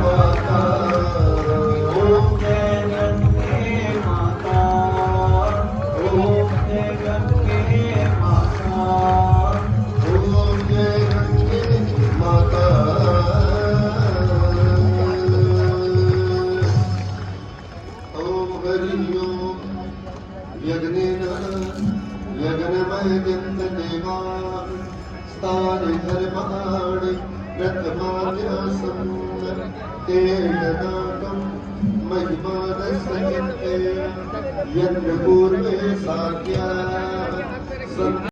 माता ओम जय गंगे माता ओम जय गंगे माता ओम जय गंगे माता ओम हरि ओम यज्ञेन यज्ञमय देवा स्थाने धर्माणि रथमान्यासं तेन नाकं महिमानसहिते यत्र पूर्वे साख्या